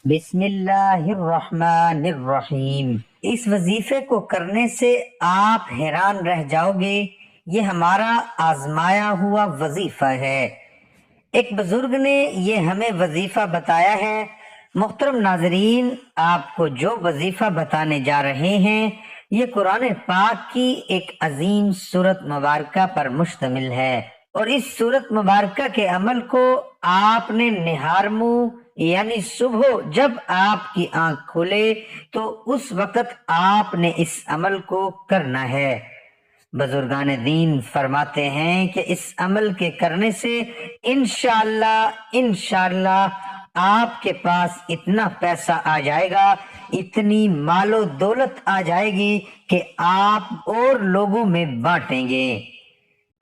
بسم اللہ الرحمن الرحیم۔ اس وظیفے کو کرنے سے آپ حیران رہ جاؤ گے۔ یہ ہمارا آزمایا ہوا وظیفہ ہے۔ ایک بزرگ نے یہ ہمیں وظیفہ بتایا ہے۔ محترم ناظرین، آپ کو جو وظیفہ بتانے جا رہے ہیں یہ قرآن پاک کی ایک عظیم سورت مبارکہ پر مشتمل ہے، اور اس سورت مبارکہ کے عمل کو آپ نے نہار منہ یعنی صبح جب آپ کی آنکھ کھولے تو اس وقت آپ نے اس عمل کو کرنا ہے۔ بزرگان دین فرماتے ہیں کہ اس عمل کے کرنے سے انشاءاللہ آپ کے پاس اتنا پیسہ آ جائے گا، اتنی مال و دولت آ جائے گی کہ آپ اور لوگوں میں بانٹیں گے۔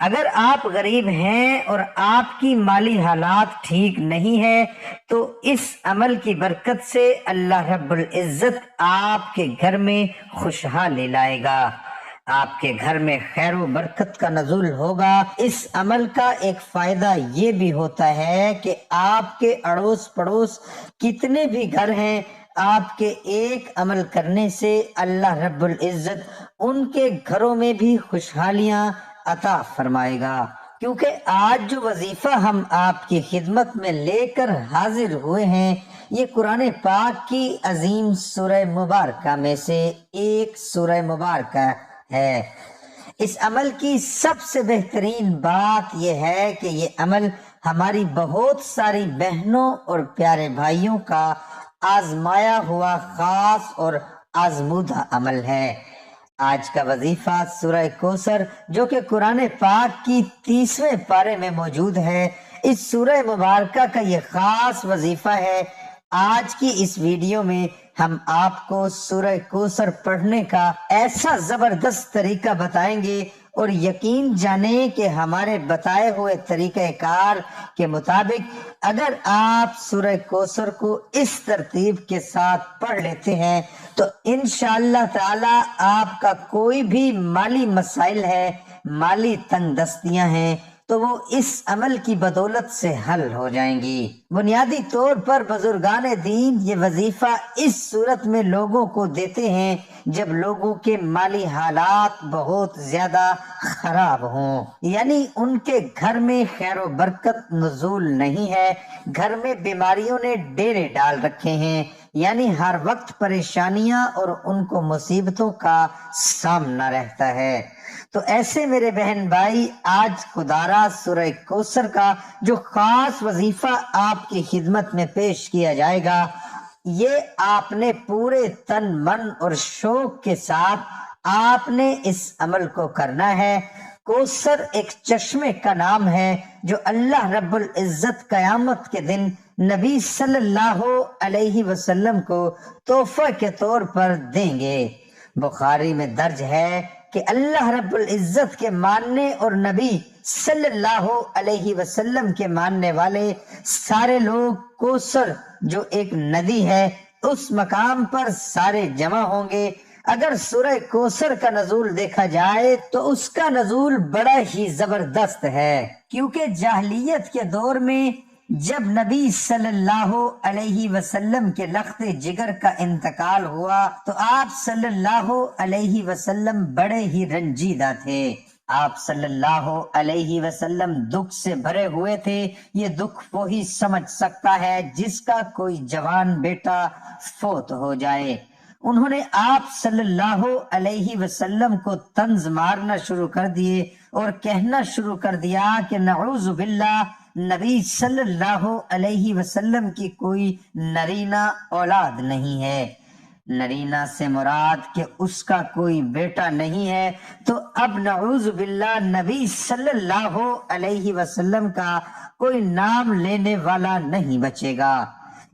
اگر آپ غریب ہیں اور آپ کی مالی حالات ٹھیک نہیں ہے تو اس عمل کی برکت سے اللہ رب العزت آپ کے گھر میں خوشحالی لائے گا، آپ کے گھر میں خیر و برکت کا نزول ہوگا۔ اس عمل کا ایک فائدہ یہ بھی ہوتا ہے کہ آپ کے اڑوس پڑوس کتنے بھی گھر ہیں، آپ کے ایک عمل کرنے سے اللہ رب العزت ان کے گھروں میں بھی خوشحالیاں عطا فرمائے گا۔ کیونکہ آج جو وظیفہ ہم آپ کی خدمت میں لے کر حاضر ہوئے ہیں یہ قرآن پاک کی عظیم سورہ مبارکہ میں سے ایک سورہ مبارکہ ہے۔ اس عمل کی سب سے بہترین بات یہ ہے کہ یہ عمل ہماری بہت ساری بہنوں اور پیارے بھائیوں کا آزمایا ہوا خاص اور آزمودہ عمل ہے۔ آج کا وظیفہ سورہ کوثر جو کہ قرآن پاک کی 30ویں پارے میں موجود ہے، اس سورہ مبارکہ کا یہ خاص وظیفہ ہے۔ آج کی اس ویڈیو میں ہم آپ کو سورہ کوثر پڑھنے کا ایسا زبردست طریقہ بتائیں گے، اور یقین جانیں کہ ہمارے بتائے ہوئے طریقہ کار کے مطابق اگر آپ سورہ کوثر کو اس ترتیب کے ساتھ پڑھ لیتے ہیں تو انشاءاللہ تعالی آپ کا کوئی بھی مالی مسائل ہے، مالی تنگ دستیاں ہیں تو وہ اس عمل کی بدولت سے حل ہو جائیں گی۔ بنیادی طور پر بزرگان دین یہ وظیفہ اس صورت میں لوگوں کو دیتے ہیں جب لوگوں کے مالی حالات بہت زیادہ خراب ہوں، یعنی ان کے گھر میں خیر و برکت نزول نہیں ہے، گھر میں بیماریوں نے ڈیرے ڈال رکھے ہیں، یعنی ہر وقت پریشانیاں اور ان کو مصیبتوں کا سامنا رہتا ہے۔ تو ایسے میرے بہن بھائی، آج خدارا سورہ کوثر کا جو خاص وظیفہ آپ کی خدمت میں پیش کیا جائے گا، یہ آپ نے پورے تن من اور شوق کے ساتھ آپ نے اس عمل کو کرنا ہے۔ کوثر ایک چشمے کا نام ہے جو اللہ رب العزت قیامت کے دن نبی صلی اللہ علیہ وسلم کو تحفہ کے طور پر دیں گے۔ بخاری میں درج ہے کہ اللہ رب العزت کے ماننے اور نبی صلی اللہ علیہ وسلم کے ماننے والے سارے لوگ کوثر جو ایک ندی ہے اس مقام پر سارے جمع ہوں گے۔ اگر سورہ کوثر کا نزول دیکھا جائے تو اس کا نزول بڑا ہی زبردست ہے، کیونکہ جاہلیت کے دور میں جب نبی صلی اللہ علیہ وسلم کے لخت جگر کا انتقال ہوا تو آپ صلی اللہ علیہ وسلم بڑے ہی رنجیدہ تھے۔ آپ صلی اللہ علیہ وسلم دکھ سے بھرے ہوئے تھے۔ یہ دکھ وہی سمجھ سکتا ہے جس کا کوئی جوان بیٹا فوت ہو جائے۔ انہوں نے آپ صلی اللہ علیہ وسلم کو طنز مارنا شروع کر دیے اور کہنا شروع کر دیا کہ نعوذ باللہ، نبی صلی اللہ علیہ وسلم کی کوئی نرینہ اولاد نہیں ہے۔ نرینہ سے مراد کہ اس کا کوئی بیٹا نہیں ہے، تو اب نعوذ باللہ نبی صلی اللہ علیہ وسلم کا کوئی نام لینے والا نہیں بچے گا۔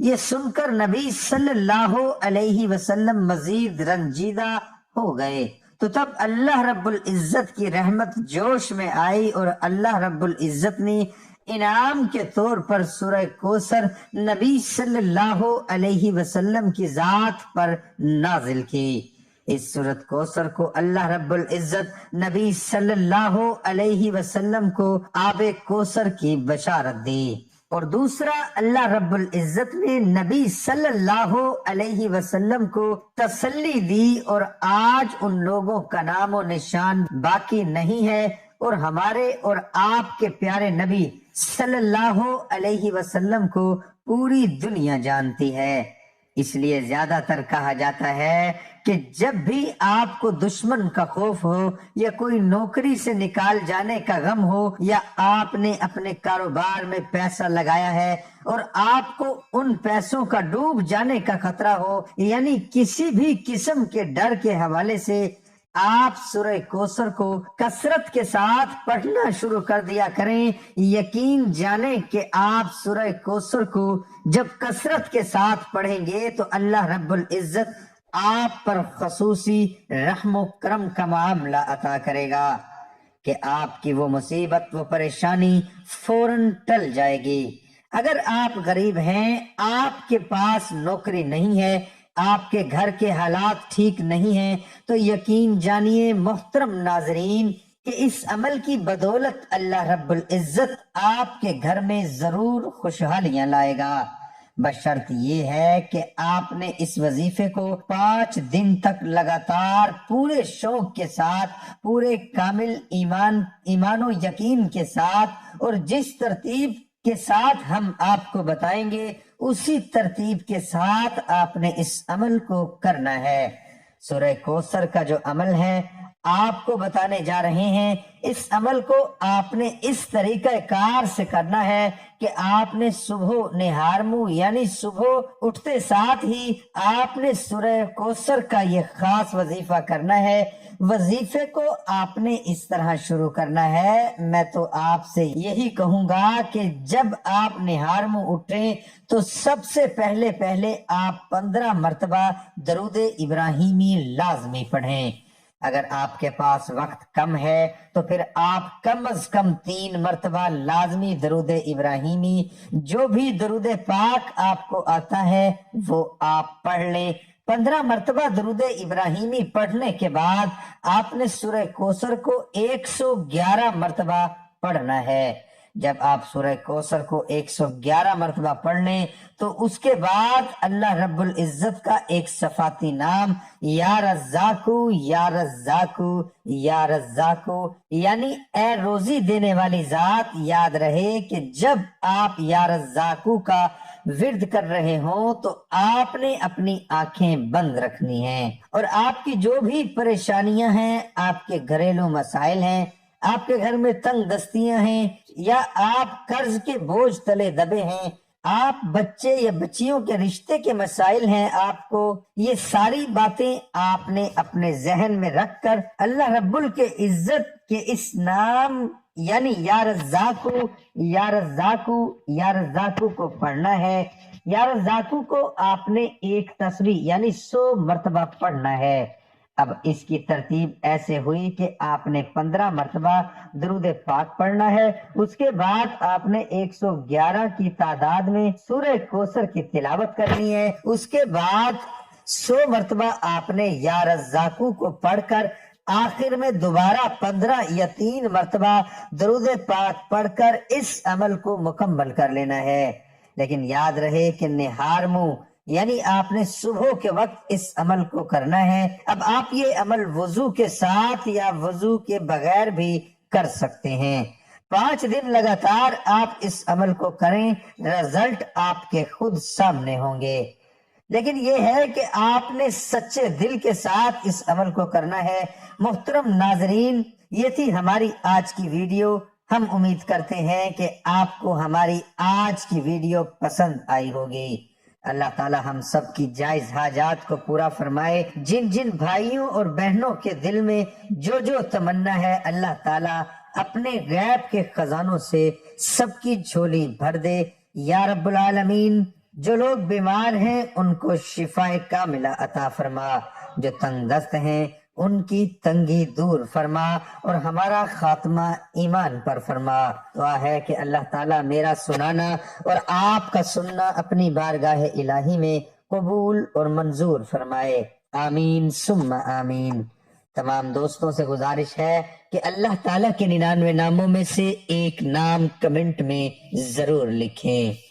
یہ سن کر نبی صلی اللہ علیہ وسلم مزید رنجیدہ ہو گئے، تو تب اللہ رب العزت کی رحمت جوش میں آئی اور اللہ رب العزت نے انعام کے طور پر سورہ کوثر نبی صلی اللہ علیہ وسلم کی ذات پر نازل کی۔ اس سورت کوثر کو اللہ رب العزت نبی صلی اللہ علیہ وسلم کو آب کوثر کی بشارت دی۔ اور دوسرا، اللہ رب العزت نے نبی صلی اللہ علیہ وسلم کو تسلی دی اور آج ان لوگوں کا نام و نشان باقی نہیں ہے، اور ہمارے اور آپ کے پیارے نبی صلی اللہ علیہ وسلم کو پوری دنیا جانتی ہے۔ اس لیے زیادہ تر کہا جاتا ہے کہ جب بھی آپ کو دشمن کا خوف ہو یا کوئی نوکری سے نکال جانے کا غم ہو یا آپ نے اپنے کاروبار میں پیسہ لگایا ہے اور آپ کو ان پیسوں کا ڈوب جانے کا خطرہ ہو، یعنی کسی بھی قسم کے ڈر کے حوالے سے، آپ سورہ کوثر کو کثرت کے ساتھ پڑھنا شروع کر دیا کریں۔ یقین جانیں کہ آپ سورہ کوثر کو جب کثرت کے ساتھ پڑھیں گے تو اللہ رب العزت آپ پر خصوصی رحم و کرم کا معاملہ عطا کرے گا کہ آپ کی وہ مصیبت، وہ پریشانی فوراً ٹل جائے گی۔ اگر آپ غریب ہیں، آپ کے پاس نوکری نہیں ہے، آپ کے گھر کے حالات ٹھیک نہیں ہیں، تو یقین جانیے محترم ناظرین کہ اس عمل کی بدولت اللہ رب العزت آپ کے گھر میں ضرور خوشحالیاں لائے گا، بشرط یہ ہے کہ آپ نے اس وظیفے کو 5 دن تک لگاتار پورے شوق کے ساتھ، پورے کامل ایمان و یقین کے ساتھ، اور جس ترتیب کے ساتھ ہم آپ کو بتائیں گے اسی ترتیب کے ساتھ آپ نے اس عمل کو کرنا ہے۔ سورہ کوثر کا جو عمل ہے آپ کو بتانے جا رہے ہیں، اس عمل کو آپ نے اس طریقہ کار سے کرنا ہے کہ آپ نے صبح نہار منہ یعنی صبح اٹھتے ساتھ ہی آپ نے سورہ کوثر کا یہ خاص وظیفہ کرنا ہے۔ وظیفے کو آپ نے اس طرح شروع کرنا ہے، میں تو آپ سے یہی کہوں گا کہ جب آپ نہار منہ اٹھیں تو سب سے پہلے آپ 15 مرتبہ درود ابراہیمی لازمی پڑھیں۔ اگر آپ کے پاس وقت کم ہے تو پھر آپ کم از کم 3 مرتبہ لازمی درود ابراہیمی، جو بھی درود پاک آپ کو آتا ہے وہ آپ پڑھ لیں۔ 15 مرتبہ درود ابراہیمی پڑھنے کے بعد آپ نے سورہ کوثر کو 111 مرتبہ پڑھنا ہے۔ جب آپ سورہ کوثر کو 111 مرتبہ پڑھ لیں تو اس کے بعد اللہ رب العزت کا ایک صفاتی نام یا رزاقو یا رزاقو یا رزاقو، یعنی اے روزی دینے والی ذات، یاد رہے کہ جب آپ یا رزاقو کا ورد کر رہے ہوں تو آپ نے اپنی آنکھیں بند رکھنی ہیں، اور آپ کی جو بھی پریشانیاں ہیں، آپ کے گھریلو مسائل ہیں، آپ کے گھر میں تنگ دستیاں ہیں، یا آپ قرض کے بوجھ تلے دبے ہیں، آپ بچے یا بچیوں کے رشتے کے مسائل ہیں، آپ کو یہ ساری باتیں آپ نے اپنے ذہن میں رکھ کر اللہ رب العزت کے اس نام یعنی یا رزاقو یا رزاقو یا رزاقو کو پڑھنا ہے۔ یا رزاقو کو آپ نے ایک تسبیح یعنی 100 مرتبہ پڑھنا ہے۔ اب اس کی ترتیب ایسے ہوئی کہ آپ نے 15 مرتبہ درود پاک پڑھنا ہے، اس کے بعد آپ نے 111 کی تعداد میں سورہ کوثر کی تلاوت کرنی ہے، اس کے بعد 100 مرتبہ آپ نے یا رزاقو کو پڑھ کر آخر میں دوبارہ 15 یا 3 مرتبہ درود پاک پڑھ کر اس عمل کو مکمل کر لینا ہے۔ لیکن یاد رہے کہ نہار منہ یعنی آپ نے صبح کے وقت اس عمل کو کرنا ہے۔ اب آپ یہ عمل وضو کے ساتھ یا وضو کے بغیر بھی کر سکتے ہیں۔ 5 دن لگاتار آپ اس عمل کو کریں، رزلٹ آپ کے خود سامنے ہوں گے۔ لیکن یہ ہے کہ آپ نے سچے دل کے ساتھ اس عمل کو کرنا ہے۔ محترم ناظرین، یہ تھی ہماری آج کی ویڈیو۔ ہم امید کرتے ہیں کہ آپ کو ہماری آج کی ویڈیو پسند آئی ہوگی۔ اللہ تعالی ہم سب کی جائز حاجات کو پورا فرمائے۔ جن جن بھائیوں اور بہنوں کے دل میں جو جو تمنا ہے، اللہ تعالی اپنے غیب کے خزانوں سے سب کی جھولی بھر دے یا رب العالمین۔ جو لوگ بیمار ہیں ان کو شفا کاملہ عطا فرما، جو تنگ دست ہیں ان کی تنگی دور فرما، اور ہمارا خاتمہ ایمان پر فرما۔ دعا ہے کہ اللہ تعالیٰ میرا سنانا اور آپ کا سننا اپنی بارگاہ الہی میں قبول اور منظور فرمائے، آمین ثم آمین۔ تمام دوستوں سے گزارش ہے کہ اللہ تعالیٰ کے 99 ناموں میں سے ایک نام کمنٹ میں ضرور لکھیں۔